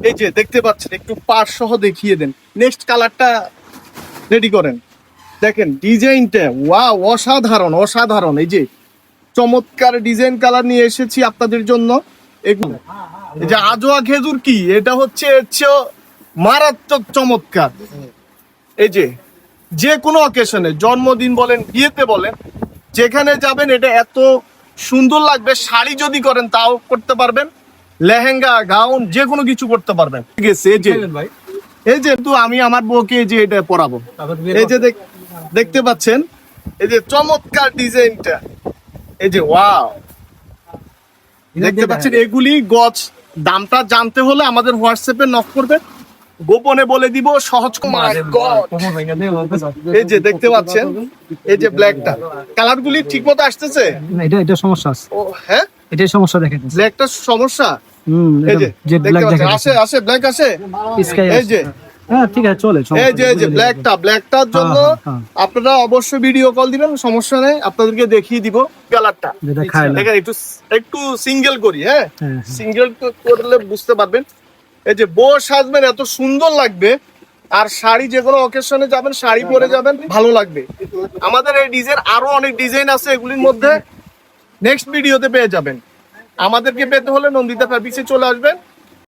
এই যে দেখতে পাচ্ছেন, একটু পার সহ দেখিয়ে দেন। নেক্সট কালারটা রেডি করেন। দেখেন ডিজাইনটা, ওয়াও, অসাধারণ অসাধারণ। এই যে চমৎকার ডিজাইন কালার নিয়ে এসেছি আপনাদের জন্য। এগুলো এই যে আজোয়া খেজুর, কি এটা হচ্ছে মারাত্মক চমৎকার। এই যে যে কোনো অকেশনে, জন্মদিন বলেন, বিয়েতে বলেন, যেখানে যাবেন এটা এত সুন্দর লাগবে। শাড়ি যদি করেন তাও করতে পারবেন, লেহেঙ্গা গাউন যে কোনো কিছু করতে পারবেন। ঠিক আছে, এই যে তো আমি আমার বউকে এই যে এটা পরাবো। এই যে দেখতে পাচ্ছেন, এই যে চমৎকার ডিজাইনটা, এই যে ওয়াও, দেখতে পাচ্ছেন। এগুলি গজ। দামটা জানতে হলে আমাদের হোয়াটসঅ্যাপে নক করবেন, গোপনে বলে দিব। সহজ। এই যে দেখতে পাচ্ছেন, এই যে ব্ল্যাকটা, কালার গুলি ঠিক মতো আসতেছে। এটা সমস্যা আছে। ও হ্যাঁ, এটাই সমস্যা দেখেন। ব্ল্যাকটা সমস্যা। এই যে দেখতে পাচ্ছেন, আসে ব্ল্যাক আসে। এই যে হ্যাঁ, ঠিক আছে, চলে। এই যে ব্ল্যাকটার জন্য আপনারা অবশ্যই ভিডিও কল দিবেন, সমস্যা নেই, আপনাদেরকে দেখিয়ে দিব কালারটা। দেখেন একটু সিঙ্গেল করি, হ্যাঁ, সিঙ্গেল করলে বুঝতে পারবেন। এই যে বউ সাজবেন, এত সুন্দর লাগবে। আর শাড়ি যে কোনো অকেশনে যাবেন, শাড়ি পরে যাবেন, ভালো লাগবে। আমাদের এই ডিজাইন আরো অনেক ডিজাইন আছে, এগুলির মধ্যে নেক্সট ভিডিওতে পেয়ে যাবেন। আমাদেরকে পেতে হলে নন্দিতা ফ্যাব্রিক্সে চলে আসবেন।